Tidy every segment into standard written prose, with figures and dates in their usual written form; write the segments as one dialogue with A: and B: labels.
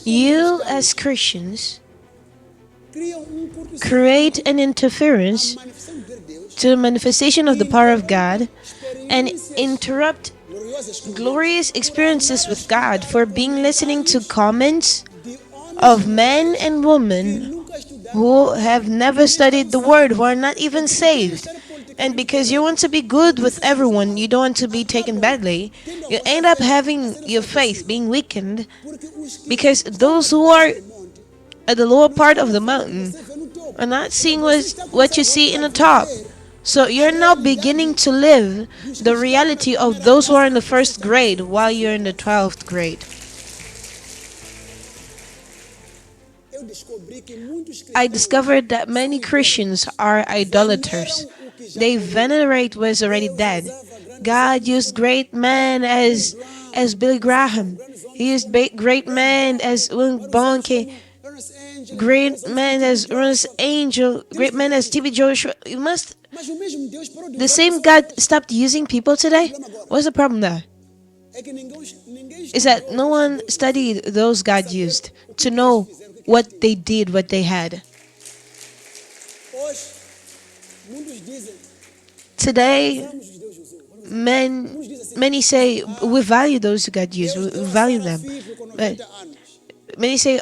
A: You, as Christians, create an interference to the manifestation of the power of God and interrupt glorious experiences with God for being listening to comments of men and women who have never studied the Word, who are not even saved. And because you want to be good with everyone, you don't want to be taken badly, you end up having your faith being weakened because those who are at the lower part of the mountain are not seeing what you see in the top. So you're now beginning to live the reality of those who are in the first grade while you're in the 12th grade. I discovered that many Christians are idolaters. They venerate what is already dead. God used great men as Billy Graham. He used great men as William Bonke, great men as Ernest Angel, great men as T.B. Joshua. The same God stopped using people today? What's the problem there? Is that no one studied those God used to know what they did, what they had. Today, many say we value those who God used, we value them. But many say,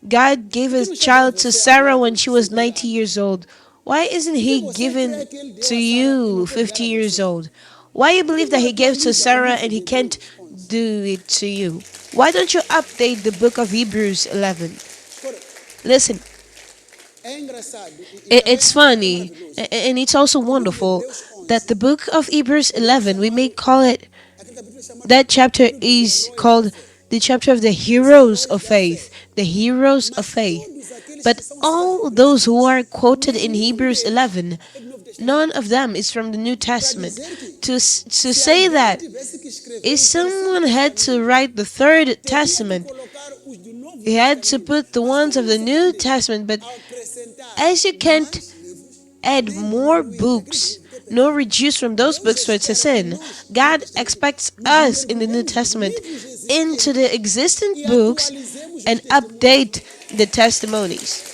A: God gave a child to Sarah when she was 90 years old. Why isn't He given to you 50 years old? Why you believe that He gave to Sarah and He can't do it to you? Why don't you update the book of Hebrews 11? Listen, it's funny and it's also wonderful that the book of Hebrews 11, we may call it, that chapter is called the chapter of the heroes of faith. The heroes of faith. But all those who are quoted in Hebrews 11, none of them is from the New Testament. To say that, if someone had to write the Third Testament, he had to put the ones of the New Testament, but as you can't add more books, nor reduce from those books for it's a sin, God expects us in the New Testament into the existing books and update the testimonies.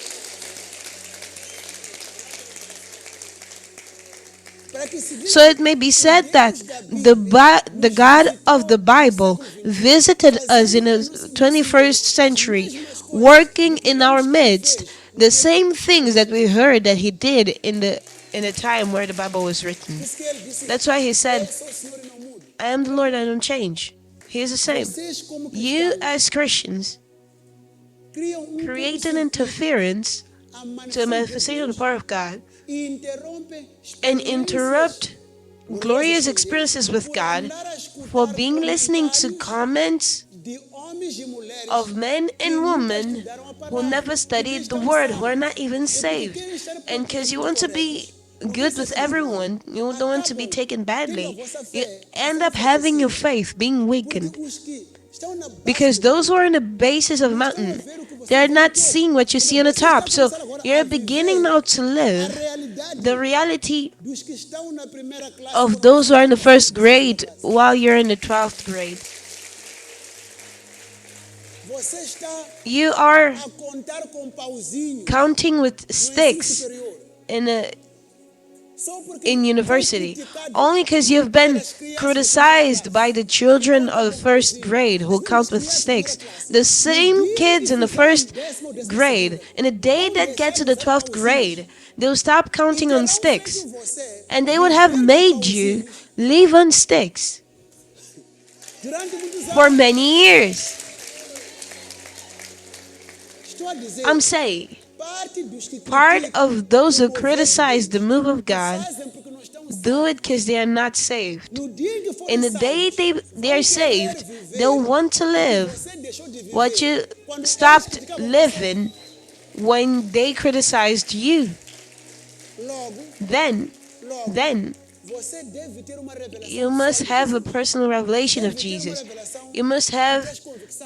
A: So it may be said that the God of the Bible visited us in the 21st century, working in our midst the same things that we heard that He did in the time where the Bible was written. That's why He said, I am the Lord, I don't change. He is the same. You as Christians create an interference to the manifestation of the power of God and interrupt glorious experiences with God for being listening to comments of men and women who never studied the Word, who are not even saved. And because you want to be good with everyone, you don't want to be taken badly, you end up having your faith being weakened. Because those who are in the bases of the mountain, they're not seeing what you see on the top. So you're beginning now to live the reality of those who are in the first grade while you're in the 12th grade. You are counting with sticks in university only because you've been criticized by the children of the first grade who count with sticks. The same kids in the first grade, in the day that get to the 12th grade, they'll stop counting on sticks and they would have made you live on sticks for many years. I'm saying, part of those who criticize the move of God do it because they are not saved. In the day they are saved, they'll want to live what you stopped living when they criticized you. Then you must have a personal revelation of Jesus. You must have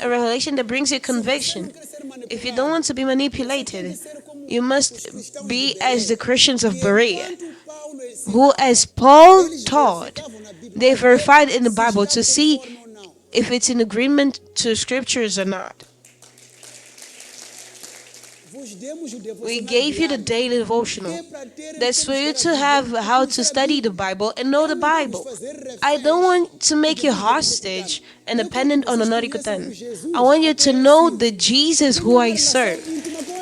A: a revelation that brings you conviction. If you don't want to be manipulated, you must be as the Christians of Berea, who, as Paul taught, they verified in the Bible to see if it's in agreement to scriptures or not. We gave you the daily devotional. That's for you to have how to study the Bible and know the Bible. I don't want to make you hostage and dependent on Onório Cutane. I want you to know the Jesus who I serve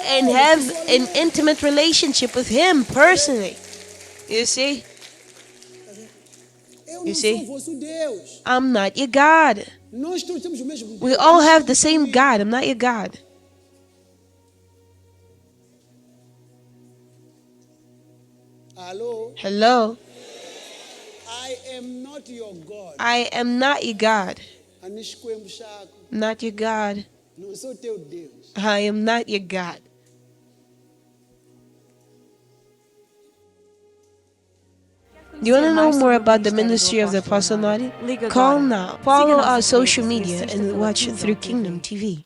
A: and have an intimate relationship with Him personally. You see? You see? I'm not your God. We all have the same God. I'm not your God. Hello?
B: I am not your God.
A: I am not your God. Not your God. I am not your God. Do you want to know more about the ministry of the Apostle Onório? Call now. Follow our social media and watch through Kingdom TV.